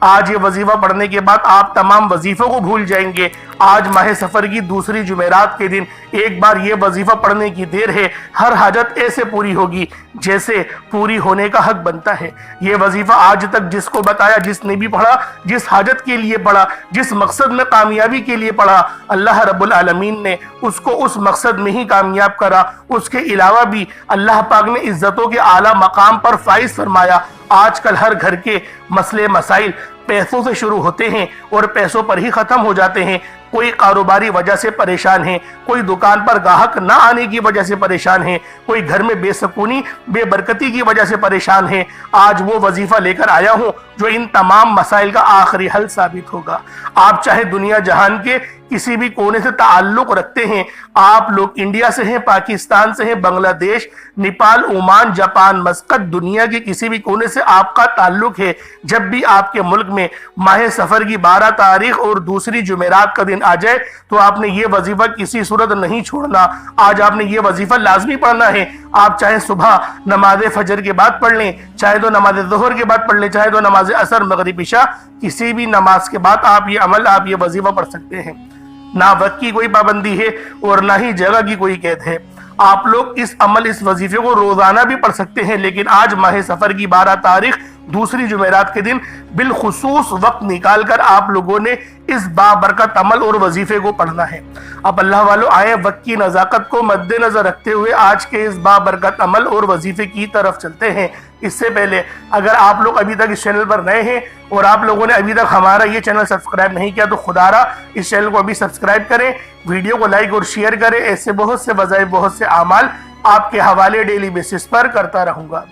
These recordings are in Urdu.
آج یہ وظیفہ پڑھنے کے بعد آپ تمام وظیفوں کو بھول جائیں گے۔ آج ماہ سفر کی دوسری جمعرات کے دن ایک بار یہ وظیفہ پڑھنے کی دیر ہے، ہر حاجت ایسے پوری ہوگی جیسے پوری ہونے کا حق بنتا ہے۔ یہ وظیفہ آج تک جس کو بتایا، جس نے بھی پڑھا، جس حاجت کے لیے پڑھا، جس مقصد میں کامیابی کے لیے پڑھا، اللہ رب العالمین نے اس کو اس مقصد میں ہی کامیاب کرا۔ اس کے علاوہ بھی اللہ پاک نے عزتوں کے اعلیٰ مقام پر فائز فرمایا۔ آج کل ہر گھر کے مسئلے مسائل پیسوں سے شروع ہوتے ہیں اور پیسوں پر ہی ختم ہو جاتے ہیں۔ کوئی کاروباری وجہ سے پریشان ہے، کوئی دکان پر گاہک نہ آنے کی وجہ سے پریشان ہے، کوئی گھر میں بے سکونی بے برکتی کی وجہ سے پریشان ہے۔ آج وہ وظیفہ لے کر آیا ہوں جو ان تمام مسائل کا آخری حل ثابت ہوگا۔ آپ چاہے دنیا جہان کے کسی بھی کونے سے تعلق رکھتے ہیں، آپ لوگ انڈیا سے ہیں، پاکستان سے ہیں، بنگلہ دیش، نیپال، عمان، جاپان، مسقط، دنیا کے کسی بھی کونے سے آپ کا تعلق ہے، جب بھی آپ کے ملک میں ماہ سفر کی 12 تاریخ اور دوسری جمعرات کا دن آ جائے تو آپ نے یہ وظیفہ کسی صورت نہیں چھوڑنا۔ آج آپ نے یہ وظیفہ لازمی پڑھنا ہے۔ آپ چاہے صبح نماز فجر کے بعد پڑھ لیں، چاہے تو نماز ظہر کے بعد پڑھ لیں، چاہے تو نماز عصر، مغرب، عشاء، کسی بھی نماز کے بعد آپ یہ وظیفہ پڑھ سکتے ہیں۔ نہ وقت کی کوئی پابندی ہے اور نہ ہی جگہ کی کوئی قید ہے۔ آپ لوگ اس وظیفے کو روزانہ بھی پڑھ سکتے ہیں، لیکن آج ماہ سفر کی 12 تاریخ دوسری جمعرات کے دن بالخصوص وقت نکال کر آپ لوگوں نے اس بابرکت عمل اور وظیفے کو پڑھنا ہے۔ اب اللہ والوں آئے وقت کی نزاکت کو مد نظر رکھتے ہوئے آج کے اس بابرکت عمل اور وظیفے کی طرف چلتے ہیں۔ اس سے پہلے اگر آپ لوگ ابھی تک اس چینل پر نئے ہیں اور آپ لوگوں نے ابھی تک ہمارا یہ چینل سبسکرائب نہیں کیا تو خدا را اس چینل کو ابھی سبسکرائب کریں، ویڈیو کو لائک اور شیئر کریں۔ ایسے بہت سے وظائف، بہت سے اعمال آپ کے حوالے ڈیلی بیسس پر کرتا رہوں گا۔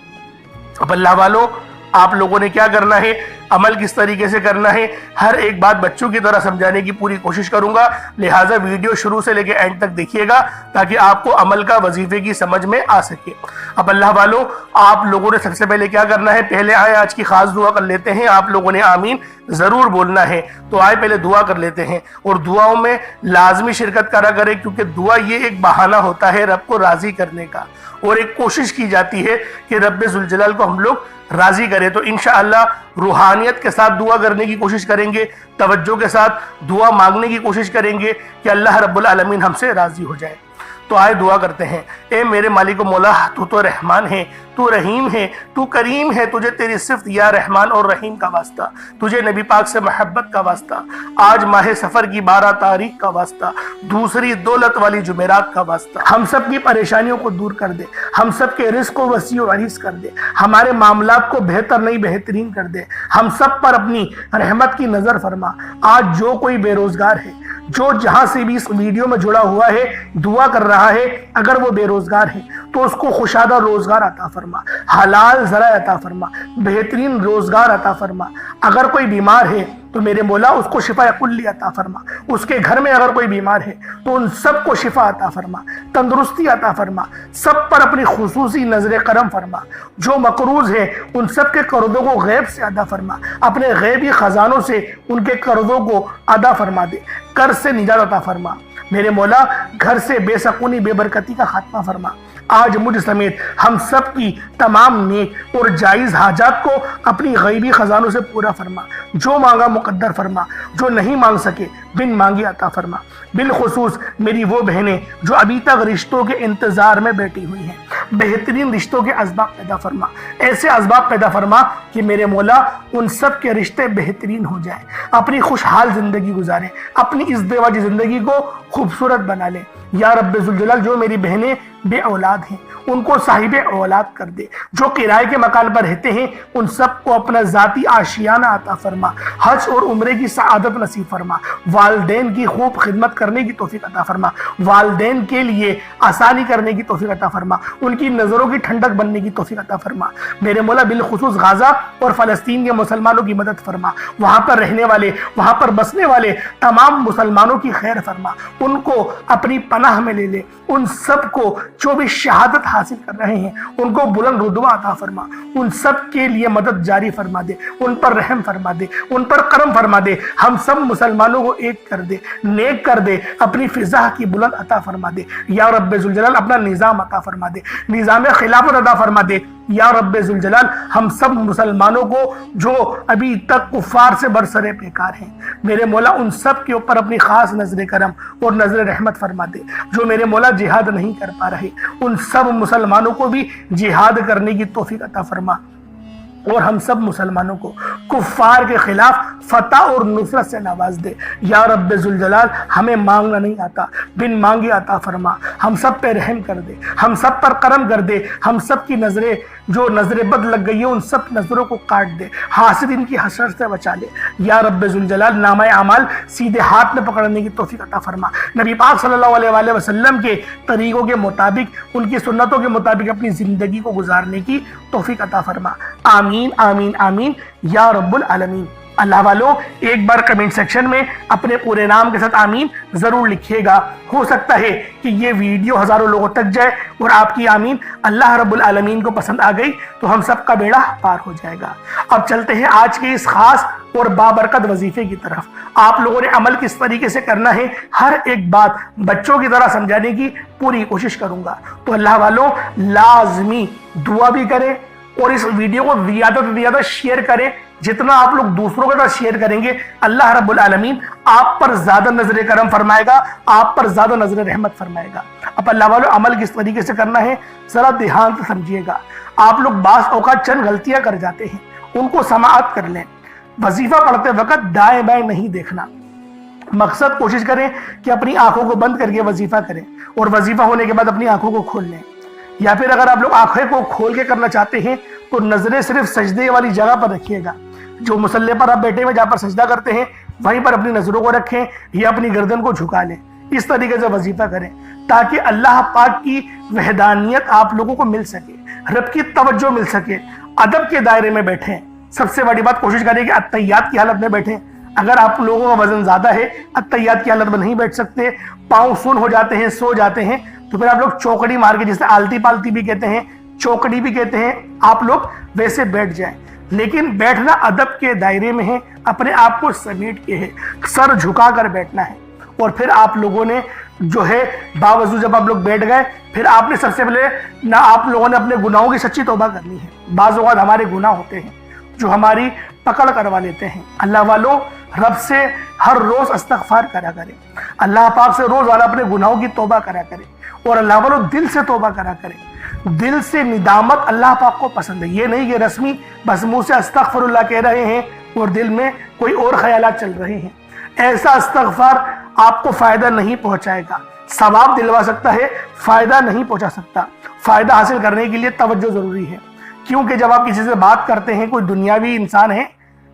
اب اللہ والوں آپ لوگوں نے کیا کرنا ہے، عمل کس طریقے سے کرنا ہے، ہر ایک بات بچوں کی طرح سمجھانے کی پوری کوشش کروں گا، لہٰذا ویڈیو شروع سے لے کے اینڈ تک دیکھیے گا تاکہ آپ کو عمل کا وظیفے کی سمجھ میں آ سکے۔ اب اللہ والوں آپ لوگوں نے سب سے پہلے کیا کرنا ہے، پہلے آئے آج کی خاص دعا کر لیتے ہیں۔ آپ لوگوں نے آمین ضرور بولنا ہے، تو آئے پہلے دعا کر لیتے ہیں اور دعاؤں میں لازمی شرکت کرا کریں، کیونکہ دعا یہ ایک بہانہ ہوتا ہے رب کو راضی کرنے کا، اور ایک کوشش کی جاتی ہے کہ رب ذوالجلال کو ہم لوگ راضی کرے۔ تو انشاءاللہ روحانیت کے ساتھ دعا کرنے کی کوشش کریں گے، توجہ کے ساتھ دعا مانگنے کی کوشش کریں گے کہ اللہ رب العالمین ہم سے راضی ہو جائے۔ تو آئے دعا کرتے ہیں۔ اے میرے مالک و مولا، تو تو رحمان ہے، تو رحیم ہے، تو کریم ہے، تجھے تیری صفت یا رحمان اور رحیم کا واسطہ، تجھے نبی پاک سے محبت کا واسطہ، آج ماہ سفر کی 12 تاریخ کا واسطہ، دوسری دولت والی جمعرات کا واسطہ، ہم سب کی پریشانیوں کو دور کر دے، ہم سب کے رزق کو وسیع و عریض کر دے، ہمارے معاملات کو بہتر نہیں بہترین کر دے، ہم سب پر اپنی رحمت کی نظر فرما۔ آج جو کوئی بے روزگار ہے، جو جہاں سے بھی اس ویڈیو میں جڑا ہوا ہے دعا کر رہا ہے، اگر وہ بے روزگار ہے تو اس کو خوشادہ روزگار عطا فرما، حلال ذرائع عطا فرما، بہترین روزگار عطا فرما۔ اگر کوئی بیمار ہے تو میرے مولا اس کو شفا کلی عطا فرما، اس کے گھر میں اگر کوئی بیمار ہے تو ان سب کو شفا عطا فرما، تندرستی عطا فرما، سب پر اپنی خصوصی نظر کرم فرما۔ جو مقروض ہے ان سب کے قرضوں کو غیب سے ادا فرما، اپنے غیبی خزانوں سے ان کے قرضوں کو ادا فرما دے، قرض سے نجات عطا فرما۔ میرے مولا گھر سے بے سکونی بے برکتی کا خاتمہ فرما۔ آج مجھ سمیت ہم سب کی تمام نیک اور جائز حاجات کو اپنی غیبی خزانوں سے پورا فرما، جو مانگا مقدر فرما، جو نہیں مانگ سکے بن مانگی عطا فرما۔ بالخصوص میری وہ بہنیں جو ابھی تک رشتوں کے انتظار میں بیٹھی ہوئی ہیں، بہترین رشتوں کے اسباب پیدا فرما، ایسے اسباب پیدا فرما کہ میرے مولا ان سب کے رشتے بہترین ہو جائیں، اپنی خوشحال زندگی گزاریں، اپنی ازدواجی زندگی کو خوبصورت بنا لیں۔ یا رب ذوالجلال جو میری بہنیں بے اولاد ہیں ان کو صاحب اولاد کر دے، جو کرائے کے مکان پر رہتے ہیں ان سب کو اپنا ذاتی آشیانہ عطا فرما، حج اور عمرے کی سعادت نصیب فرما، والدین کی خوب خدمت کرنے کی توفیق عطا فرما، والدین کے لیے آسانی کرنے کی توفیق عطا فرما، ان کی نظروں کی ٹھنڈک بننے کی توفیق عطا فرما۔ میرے مولا بالخصوص غزہ اور فلسطین کے مسلمانوں کی مدد فرما، وہاں پر رہنے والے، وہاں پر بسنے والے تمام مسلمانوں کی خیر فرما، ان کو اپنی پناہ میں لے لے، ان سب کو جو بھی شہادت حاصل کر رہے ہیں ان کو بلند رتبہ عطا فرما، ان سب کے لیے مدد جاری فرما دے، ان پر رحم فرما دے، ان پر کرم فرما دے، ہم سب مسلمانوں کو ایک کر دے، نیک کر دے، اپنی فضا کی بلند عطا فرما دے۔ یا رب ذوالجلال اپنا نظام عطا فرما دے، نظام خلافت عطا فرما دے، یا رب ذوالجلال ہم سب مسلمانوں کو جو ابھی تک کفار سے برسر پیکار ہیں، میرے مولا ان سب کے اوپر اپنی خاص نظر کرم اور نظر رحمت فرما دے۔ جو میرے مولا جہاد نہیں کر پا رہے ان سب مسلمانوں کو بھی جہاد کرنے کی توفیق عطا فرما، اور ہم سب مسلمانوں کو کفار کے خلاف فتح اور نصرت سے نواز دے۔ یا رب ذوالجلال ہمیں مانگنا نہیں آتا، بن مانگے عطا فرما، ہم سب پہ رحم کر دے، ہم سب پر کرم کر دے، ہم سب کی نظریں جو نظر بد لگ گئی ہے ان سب نظروں کو کاٹ دے، حاسد ان کی حسرت سے بچا لے۔ یا رب ذوالجلال نامہ اعمال سیدھے ہاتھ میں پکڑنے کی توفیق عطا فرما، نبی پاک صلی اللہ علیہ وآلہ وسلم کے طریقوں کے مطابق، ان کی سنتوں کے مطابق اپنی زندگی کو گزارنے کی توفیق عطا فرما۔ آمین آمین آمین یا رب العالمین۔ اللہ والوں ایک بار کمنٹ سیکشن میں اپنے پورے نام کے ساتھ آمین ضرور لکھیے گا، ہو سکتا ہے کہ یہ ویڈیو ہزاروں لوگوں تک جائے اور آپ کی آمین اللہ رب العالمین کو پسند آ گئی تو ہم سب کا بیڑا پار ہو جائے گا۔ اب چلتے ہیں آج کے اس خاص اور بابرکت وظیفے کی طرف۔ آپ لوگوں نے عمل کس طریقے سے کرنا ہے ہر ایک بات بچوں کی طرح سمجھانے کی پوری کوشش کروں گا، تو اللہ والوں لازمی دعا بھی کریں اور اس ویڈیو کو زیادہ سے زیادہ شیئر کریں۔ جتنا آپ لوگ دوسروں کے ساتھ شیئر کریں گے اللہ رب العالمین آپ پر زیادہ نظر کرم فرمائے گا، آپ پر زیادہ نظر رحمت فرمائے گا۔ اب اللہ والوں عمل کس طریقے سے کرنا ہے ذرا دھیان سے سمجھیے گا۔ آپ لوگ بعض اوقات چند غلطیاں کر جاتے ہیں، ان کو سماعت کر لیں۔ وظیفہ پڑھتے وقت دائیں بائیں نہیں دیکھنا، مقصد کوشش کریں کہ اپنی آنکھوں کو بند کر کے وظیفہ کریں اور وظیفہ ہونے کے بعد اپنی آنکھوں کو کھول لیں، یا پھر اگر آپ لوگ آنکھیں کو کھول کے کرنا چاہتے ہیں تو نظریں صرف سجدے والی جگہ پر رکھیے گا۔ جو مصلی پر آپ بیٹھے ہوئے جہاں پر سجدہ کرتے ہیں وہیں پر اپنی نظروں کو رکھیں یا اپنی گردن کو جھکا لیں۔ اس طریقے سے وظیفہ کریں تاکہ اللہ پاک کی وحدانیت آپ لوگوں کو مل سکے، رب کی توجہ مل سکے۔ ادب کے دائرے میں بیٹھیں، سب سے بڑی بات کوشش کریں کہ اتحیات کی حالت میں بیٹھیں۔ اگر آپ لوگوں کا وزن زیادہ ہے اتحیات کی حالت میں نہیں بیٹھ سکتے، پاؤں سن ہو جاتے ہیں، سو جاتے ہیں، تو پھر آپ لوگ چوکڑی مار کے، جسے آلتی پالتی بھی کہتے ہیں، چوکڑی بھی کہتے ہیں، آپ لوگ ویسے بیٹھ جائیں۔ لیکن بیٹھنا ادب کے دائرے میں ہے، اپنے آپ کو سمیٹ کے ہے، سر جھکا کر بیٹھنا ہے۔ اور پھر آپ لوگوں نے جو ہے باوضو جب آپ لوگ بیٹھ گئے پھر آپ نے سب سے پہلے نہ آپ لوگوں نے اپنے گناہوں کی سچی توبہ کرنی ہے۔ بعض اوقات ہمارے گناہ ہوتے ہیں جو ہماری پکڑ کروا لیتے ہیں۔ اللہ والوں رب سے ہر روز استغفار کرا کریں، اللہ پاک سے روزانہ اپنے گناہوں کی توبہ کرا کریں، اور اللہ والوں دل سے توبہ کرا کریں۔ دل سے ندامت اللہ پاک کو پسند ہے، یہ نہیں کہ رسمی بس منہ سے استغفر اللہ کہہ رہے ہیں اور دل میں کوئی اور خیالات چل رہے ہیں۔ ایسا استغفار آپ کو فائدہ نہیں پہنچائے گا، ثواب دلوا سکتا ہے، فائدہ نہیں پہنچا سکتا۔ فائدہ حاصل کرنے کے لیے توجہ ضروری ہے، کیونکہ جب آپ کسی سے بات کرتے ہیں، کوئی دنیاوی انسان ہے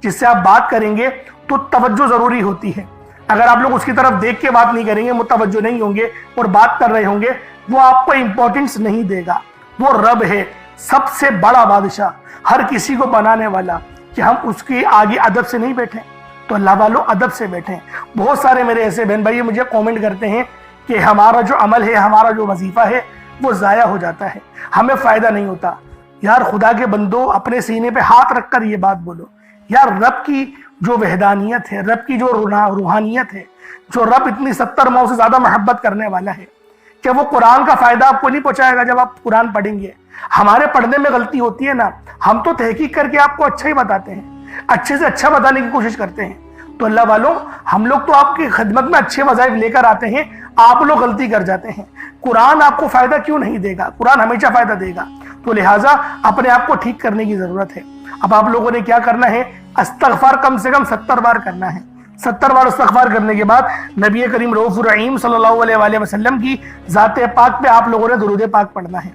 جس سے آپ بات کریں گے تو توجہ ضروری ہوتی ہے۔ اگر آپ لوگ اس کی طرف دیکھ کے بات نہیں کریں گے، متوجہ نہیں ہوں گے اور بات کر رہے ہوں گے، وہ آپ کو امپورٹنس نہیں دے گا۔ وہ رب ہے، سب سے بڑا بادشاہ، ہر کسی کو بنانے والا، کہ ہم اس کے آگے ادب سے نہیں بیٹھیں۔ تو اللہ والوں ادب سے بیٹھیں۔ بہت سارے میرے ایسے بہن بھائی مجھے کومنٹ کرتے ہیں کہ ہمارا جو عمل ہے، ہمارا جو وظیفہ ہے وہ ضائع ہو جاتا ہے، ہمیں فائدہ نہیں ہوتا۔ یار خدا کے بندو اپنے سینے پہ ہاتھ رکھ کر یہ بات بولو، یار رب کی جو وحدانیت ہے، رب کی جو روحانیت ہے، جو رب اتنی 70 ماؤں سے زیادہ محبت کرنے والا ہے، کہ وہ قرآن کا فائدہ آپ کو نہیں پہنچائے گا جب آپ قرآن پڑھیں گے۔ ہمارے پڑھنے میں غلطی ہوتی ہے نا، ہم تو تحقیق کر کے آپ کو اچھا ہی بتاتے ہیں، اچھے سے اچھا بتانے کی کوشش کرتے ہیں۔ تو اللہ والوں ہم لوگ تو آپ کی خدمت میں اچھے وظائف لے کر آتے ہیں، آپ لوگ غلطی کر جاتے ہیں۔ قرآن آپ کو فائدہ کیوں نہیں دے گا؟ قرآن ہمیشہ فائدہ دے گا۔ تو لہٰذا اپنے آپ کو ٹھیک کرنے کی ضرورت ہے۔ اب آپ لوگوں نے کیا کرنا ہے؟ استغفار کم سے کم 70 بار کرنا ہے۔ 70 بار استغفار کرنے کے بعد نبی کریم رؤوف الرحیم صلی اللہ علیہ وآلہ وسلم کی ذات پاک پہ آپ لوگوں نے درود پاک پڑھنا ہے۔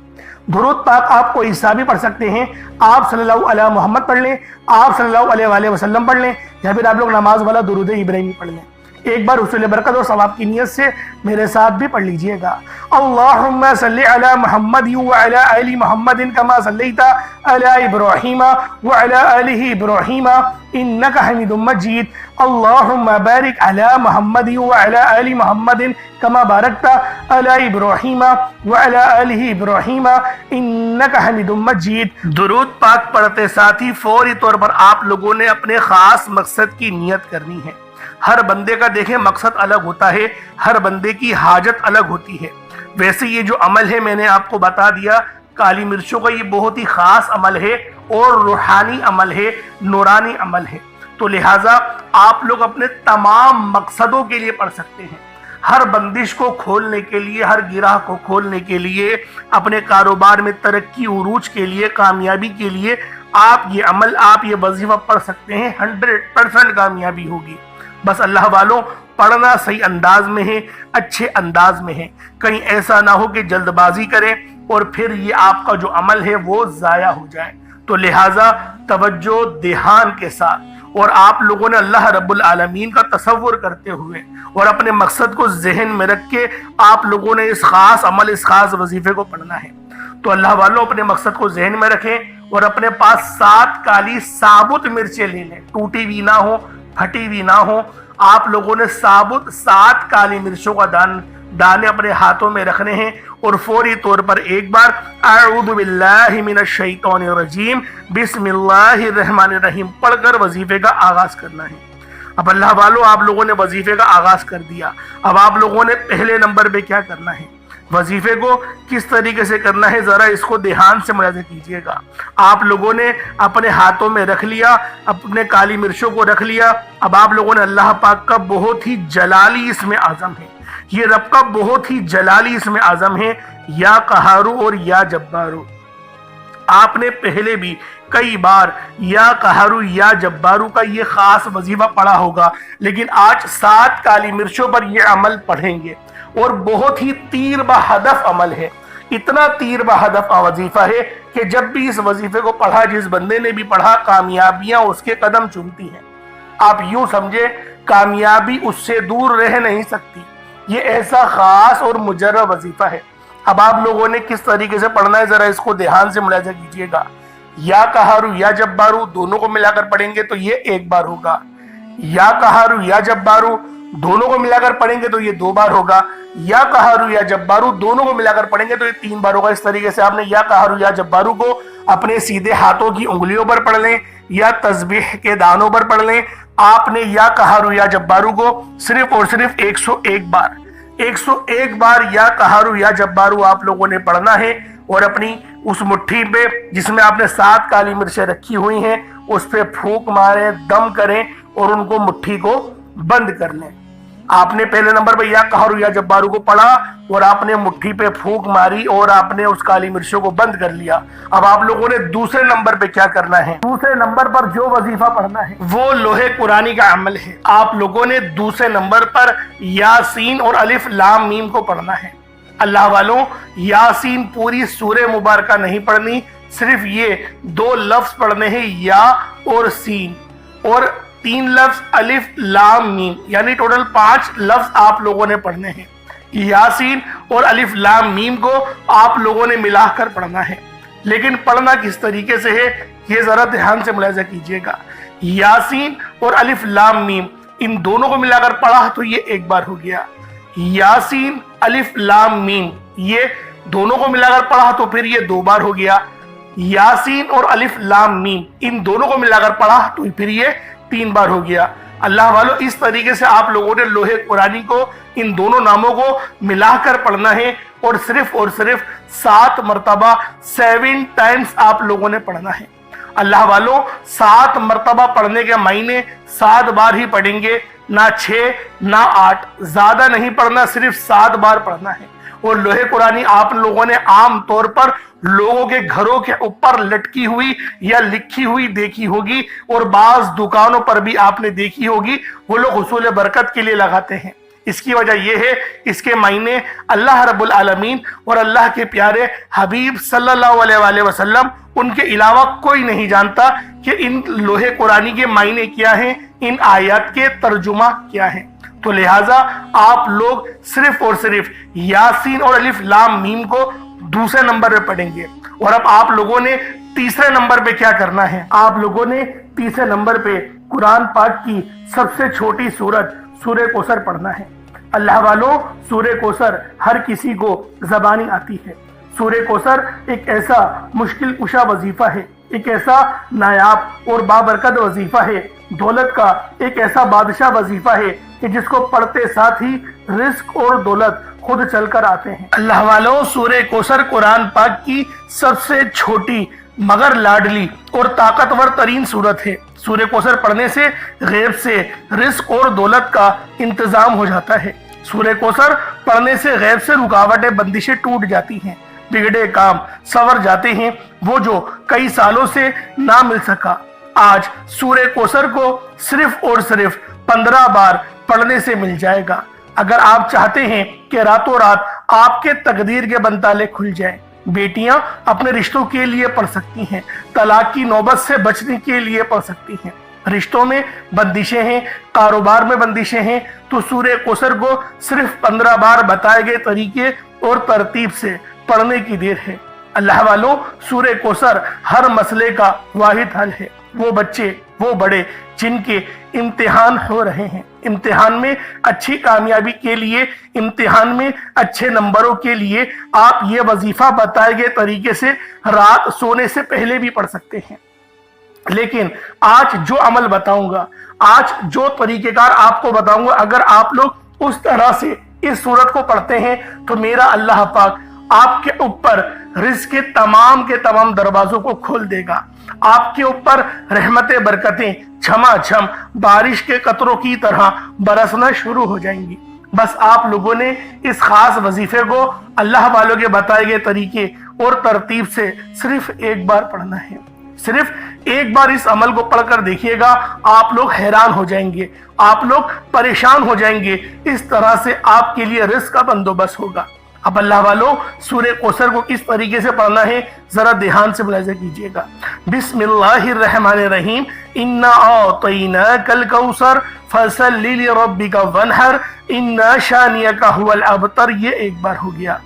درود پاک آپ کو عیسیٰ بھی پڑھ سکتے ہیں، آپ صلی اللہ علیہ محمد پڑھ لیں، آپ صلی اللہ علیہ وآلہ وسلم پڑھ لیں، یا پھر آپ لوگ نماز والا درود ابراہیمی پڑھ لیں۔ ایک بار حصول برکت اور ثواب کی نیت سے میرے ساتھ بھی پڑھ لیجئے گا۔ اللہم صلی علی محمد وعلی آل محمد کما صلیت علی ابراہیم وعلی آل ابراہیم انک حمید مجید۔ اللہم بارک علی محمد وعلی آل محمد کما بارکت علی ابراہیم وعلی آل ابراہیم انک حمید مجید۔ درود پاک پڑھتے ساتھ ہی فوری طور پر آپ لوگوں نے اپنے خاص مقصد کی نیت کرنی ہے۔ ہر بندے کا دیکھیں مقصد الگ ہوتا ہے، ہر بندے کی حاجت الگ ہوتی ہے۔ ویسے یہ جو عمل ہے میں نے آپ کو بتا دیا، کالی مرچوں کا یہ بہت ہی خاص عمل ہے اور روحانی عمل ہے، نورانی عمل ہے۔ تو لہٰذا آپ لوگ اپنے تمام مقصدوں کے لیے پڑھ سکتے ہیں، ہر بندش کو کھولنے کے لیے، ہر گرہ کو کھولنے کے لیے، اپنے کاروبار میں ترقی عروج کے لیے، کامیابی کے لیے آپ یہ عمل، آپ یہ وظیفہ پڑھ سکتے ہیں۔ 100% کامیابی ہوگی۔ بس اللہ والوں پڑھنا صحیح انداز میں ہے، اچھے انداز میں ہے، کہیں ایسا نہ ہو کہ جلد بازی کریں اور پھر یہ آپ کا جو عمل ہے وہ ضائع ہو جائے۔ تو لہٰذا توجہ دھیان کے ساتھ اور آپ لوگوں نے اللہ رب العالمین کا تصور کرتے ہوئے اور اپنے مقصد کو ذہن میں رکھ کے آپ لوگوں نے اس خاص عمل، اس خاص وظیفے کو پڑھنا ہے۔ تو اللہ والوں اپنے مقصد کو ذہن میں رکھیں اور اپنے پاس 7 کالی ثابت مرچیں لے لیں، ٹوٹی بھی نہ ہو، پھٹی بھی نہ ہو۔ آپ لوگوں نے ثابت 7 کالی مرچوں کا دانے اپنے ہاتھوں میں رکھنے ہیں اور فوری طور پر ایک بار اعوذ باللہ من الشیطان الرجیم بسم اللہ الرحمن الرحیم پڑھ کر وظیفے کا آغاز کرنا ہے۔ اب اللہ والوں آپ لوگوں نے وظیفے کا آغاز کر دیا، اب آپ لوگوں نے پہلے نمبر پہ کیا کرنا ہے، وظیفے کو کس طریقے سے کرنا ہے، ذرا اس کو دھیان سے ملاحظہ کیجئے گا۔ آپ لوگوں نے اپنے ہاتھوں میں رکھ لیا، اپنے کالی مرچوں کو رکھ لیا۔ اب آپ لوگوں نے اللہ پاک کا بہت ہی جلالی اسم اعظم ہے، یہ رب کا بہت ہی جلالی اسم اعظم ہے، یا قہارو اور یا جبارو۔ آپ نے پہلے بھی کئی بار یا قہارو یا جبارو کا یہ خاص وظیفہ پڑھا ہوگا، لیکن آج 7 کالی مرچوں پر یہ عمل پڑھیں گے اور بہت ہی تیر بہدف عمل ہے، اتنا تیر بہدف وظیفہ ہے کہ جب بھی اس وظیفے کو پڑھا، جس بندے نے بھی پڑھا، کامیابیاں اس کے قدم چومتی ہیں۔ آپ یوں سمجھے کامیابی اس سے دور رہ نہیں سکتی، یہ ایسا خاص اور مجرب وظیفہ ہے۔ اب آپ لوگوں نے کس طریقے سے پڑھنا ہے، ذرا اس کو دھیان سے ملاحظہ کیجئے گا۔ یا قہارو یا جبارو دونوں کو ملا کر پڑھیں گے تو یہ ایک بار ہوگا، یا قہارو یا جبارو دونوں کو ملا کر پڑھیں گے تو یہ 2 بار ہوگا، یا قہارو یا جبارو دونوں کو ملا کر پڑھیں گے تو یہ 3 بار ہوگا۔ اس طریقے سے آپ نے یا قہارو یا جبارو کو اپنے سیدھے ہاتھوں کی انگلیوں پر پڑھ لیں یا تسبیح کے دانوں پر پڑھ لیں۔ آپ نے یا قہارو یا جبارو کو صرف اور صرف 101 بار یا قہارو یا جبارو آپ لوگوں نے پڑھنا ہے، اور اپنی اس مٹھی پہ جس میں آپ نے 7 کالی مرچیں رکھی ہوئی ہیں اس پہ پھونک ماریں، دم کریں اور ان کو مٹھی کو بند کر لیں۔ آپ نے پہلے نمبر پہ یا قہارو یا جبارو کو پڑھا اور آپ نے مٹھی پہ پھونک ماری اور آپ نے اس کالی مرچوں کو بند کر لیا۔ اب آپ لوگوں نے دوسرے نمبر پہ کیا کرنا ہے، دوسرے نمبر پر جو وظیفہ پڑھنا ہے وہ لوح قرآنی کا عمل ہے۔ آپ لوگوں نے دوسرے نمبر پر یاسین اور الف لام میم کو پڑھنا ہے۔ اللہ والوں یاسین پوری سورہ مبارکہ نہیں پڑھنی، صرف یہ 2 لفظ پڑھنے ہیں، یا اور سین، اور 3 لفظ الف لام میم، یعنی ٹوٹل 5 لفظ آپ لوگوں نے پڑھنے ہیں۔ یاسین اور الف لام میم کو آپ لوگوں نے ملا کر پڑھنا ہے، لیکن پڑھنا کس طریقے سے ہے یہ ذرا دھیان سے ملاحظہ کیجئے گا۔ یاسین اور الف لام میم ان دونوں کو ملا کر پڑھا تو یہ 1 بار ہو گیا، یاسین الف لام میم یہ دونوں کو ملا کر پڑھا تو پھر یہ 2 بار ہو گیا، یاسین اور الف لام میم ان دونوں کو ملا کر پڑھا تو پھر یہ 3 بار ہو گیا۔ اللہ والوں اس طریقے سے آپ لوگوں نے لوح قرآنی کو، ان دونوں ناموں کو ملا کر پڑھنا ہے اور صرف 7 مرتبہ 7 ٹائمز آپ لوگوں نے پڑھنا ہے۔ اللہ والوں 7 مرتبہ پڑھنے کے معنی 7 بار ہی پڑھیں گے، نہ 6 نہ 8، زیادہ نہیں پڑھنا، صرف 7 بار پڑھنا ہے۔ اور لوح قرآنی آپ لوگوں نے عام طور پر لوگوں کے گھروں کے اوپر لٹکی ہوئی یا لکھی ہوئی دیکھی ہوگی، اور بعض دکانوں پر بھی آپ نے دیکھی ہوگی، وہ لوگ حصول برکت کے لیے لگاتے ہیں۔ اس کی وجہ یہ ہے، اس کے معنی اللہ رب العالمین اور اللہ کے پیارے حبیب صلی اللہ علیہ وآلہ وسلم ان کے علاوہ کوئی نہیں جانتا کہ ان لوح قرآنی کے معنی کیا ہیں، ان آیات کے ترجمہ کیا ہیں۔ تو لہٰذا آپ لوگ صرف اور صرف یاسین اور الف لام میم کو دوسرے نمبر پہ پڑھیں گے۔ اور اب آپ لوگوں نے تیسرے نمبر پہ کیا کرنا ہے، آپ لوگوں نے تیسرے نمبر پہ قرآن پاک کی سب سے چھوٹی سورت سورہ کوثر پڑھنا ہے۔ اللہ والوں سورہ کوثر ہر کسی کو زبانی آتی ہے۔ سورہ کوثر ایک ایسا مشکل کشا وظیفہ ہے، ایک ایسا نایاب اور بابرکت وظیفہ ہے دولت کا ایک ایسا بادشاہ وظیفہ ہے کہ جس کو پڑھتے ساتھ ہی رزق اور دولت خود چل کر آتے ہیں۔ اللہ والوں، سورہ کوثر قرآن پاک کی سب سے چھوٹی مگر لاڈلی اور طاقتور ترین سورت ہے۔ سورہ کوثر پڑھنے سے غیب سے رزق اور دولت کا انتظام ہو جاتا ہے۔ سورہ کوثر پڑھنے سے غیب سے رکاوٹیں بندشیں ٹوٹ جاتی ہیں، بگڑے کام سنور جاتے ہیں، وہ جو کئی سالوں سے نہ مل سکا آج سورہ کوثر کو صرف اور صرف 15 بار پڑھنے سے مل جائے گا۔ اگر آپ چاہتے ہیں کہ راتوں رات آپ کے تقدیر کے بنتالے کھل جائیں، بیٹیاں اپنے رشتوں کے لیے پڑھ سکتی ہیں، طلاق کی نوبت سے بچنے کے لیے پڑھ سکتی ہیں، رشتوں میں بندشیں ہیں، کاروبار میں بندشیں ہیں، تو سورہ کوثر کو صرف 15 بار بتائے گئے طریقے اور ترتیب سے پڑھنے کی دیر ہے۔ اللہ والوں، سورہ کوثر ہر مسئلے کا واحد حل ہے۔ وہ بچے، وہ بڑے جن کے امتحان ہو رہے ہیں، امتحان میں اچھی کامیابی کے لیے، امتحان میں اچھے نمبروں کے لیے آپ یہ وظیفہ بتائے گئے طریقے سے رات سونے سے پہلے بھی پڑھ سکتے ہیں۔ لیکن آج جو عمل بتاؤں گا، آج جو طریقہ کار آپ کو بتاؤں گا، اگر آپ لوگ اس طرح سے اس سورت کو پڑھتے ہیں تو میرا اللہ پاک آپ کے اوپر رزق کے تمام دروازوں کو کھول دے گا۔ آپ کے اوپر رحمتیں، برکتیں جھما جھم بارش کے قطروں کی طرح برسنا شروع ہو جائیں گی۔ بس آپ لوگوں نے اس خاص وظیفے کو اللہ والوں کے بتائے گئے طریقے اور ترتیب سے صرف ایک بار پڑھنا ہے۔ صرف ایک بار اس عمل کو پڑھ کر دیکھیے گا، آپ لوگ حیران ہو جائیں گے، آپ لوگ پریشان ہو جائیں گے، اس طرح سے آپ کے لیے رزق کا بندوبست ہوگا۔ اب اللہ والوں، سورہ کوثر کو کس طریقے سے پڑھنا ہے ذرا دھیان سے ملاحظہ کیجئے گا۔ بسم اللہ الرحمن الرحیم، انا اعطیناک الکوثر فصل لربک وانحر ان شانئک هو الابتر، یہ ایک بار ہو گیا۔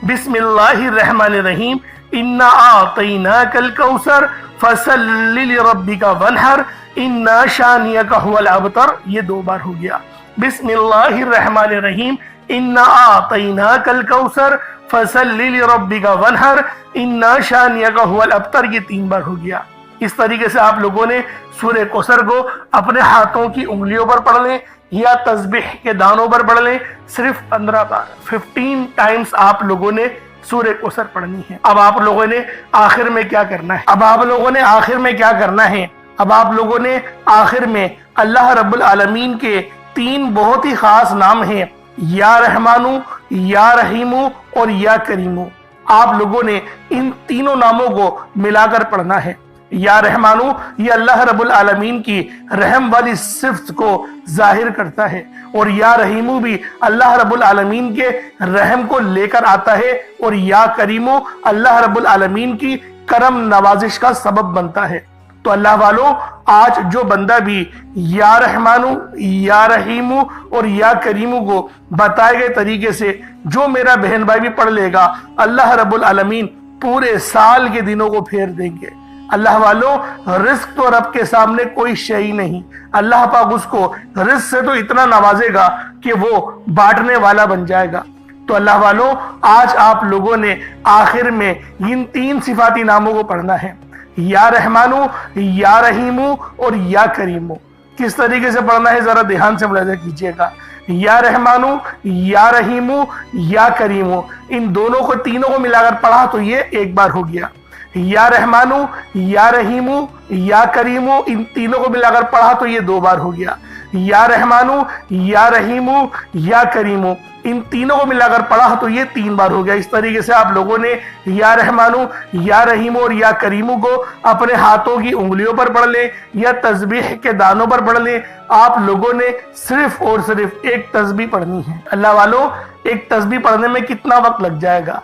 بسم اللہ الرحمن الرحیم، انا اعطیناک الکوثر فصل لربک وانحر ان شانئک هو الابتر، یہ دو بار ہو گیا۔ بسم اللہ الرحمن الرحیم، انا اعطیناک الکوثر فصل لربک وانحر ان شانئک هو الابتر، یہ تین بار ہو گیا۔ اس طریقے سے آپ لوگوں نے سورہ کوثر کو اپنے ہاتھوں کی انگلیوں پر پڑھ لیں یا تسبیح کے دانوں پر پڑھ لیں، صرف 15 بار 15 ٹائمز آپ لوگوں نے سورہ کوثر پڑھنی ہے۔ اب آپ لوگوں نے آخر میں کیا کرنا ہے؟ اب آپ لوگوں نے آخر میں اللہ رب العالمین کے 3 بہت ہی خاص نام ہیں، یا رحمانو، یا رحیمو اور یا کریمو۔ آپ لوگوں نے ان تینوں ناموں کو ملا کر پڑھنا ہے۔ یا رحمانو یہ اللہ رب العالمین کی رحم والی صفت کو ظاہر کرتا ہے، اور یا رحیمو بھی اللہ رب العالمین کے رحم کو لے کر آتا ہے، اور یا کریمو اللہ رب العالمین کی کرم نوازش کا سبب بنتا ہے۔ تو اللہ والوں، آج جو بندہ بھی یا رحمانو، یا رحیمو اور یا کریمو کو بتائے گئے طریقے سے جو میرا بہن بھائی بھی پڑھ لے گا، اللہ رب العالمین پورے سال کے دنوں کو پھیر دیں گے۔ اللہ والوں، رزق تو رب کے سامنے کوئی شے نہیں، اللہ پاک اس کو رزق سے تو اتنا نوازے گا کہ وہ بانٹنے والا بن جائے گا۔ تو اللہ والوں، آج آپ لوگوں نے آخر میں ان 3 صفاتی ناموں کو پڑھنا ہے، یا رحمانو، یا رحیمو اور یا کریمو۔ کس طریقے سے پڑھنا ہے ذرا دھیان سے ملاحظہ کیجئے گا۔ یا رحمانو، یا رحیمو، یا کریمو، ان دونوں کو تینوں کو ملا کر پڑھا تو یہ ایک بار ہو گیا۔ یا رحمانو، یا رحیمو، یا کریمو، ان تینوں کو ملا کر پڑھا تو یہ 2 بار ہو گیا۔ یا رحمانو، یا رحیمو، یا کریمو، ان تینوں کو ملا کر پڑھا تو یہ 3 بار ہو گیا۔ اس طریقے سے آپ لوگوں نے یا رحمانو، یا رحیمو اور یا کریمو کو اپنے ہاتھوں کی انگلیوں پر پڑھ لیں یا تسبیح کے دانوں پر پڑھ لیں۔ آپ لوگوں نے صرف اور صرف ایک تسبیح پڑھنی ہے۔ اللہ والوں، ایک تسبیح پڑھنے میں کتنا وقت لگ جائے گا،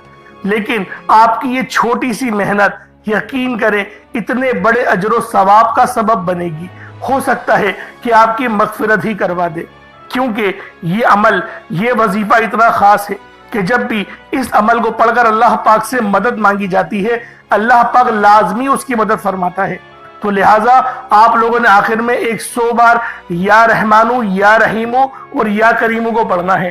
لیکن آپ کی یہ چھوٹی سی محنت یقین کریں اتنے بڑے اجر و ثواب کا سبب بنے گی۔ ہو سکتا ہے کہ آپ کی مغفرت ہی کروا دے، کیونکہ یہ عمل، یہ وظیفہ اتنا خاص ہے کہ جب بھی اس عمل کو پڑھ کر اللہ پاک سے مدد مانگی جاتی ہے، اللہ پاک لازمی اس کی مدد فرماتا ہے۔ تو لہٰذا آپ لوگوں نے آخر میں 100 بار یا رحمانو، یا رحیمو اور یا کریمو کو پڑھنا ہے۔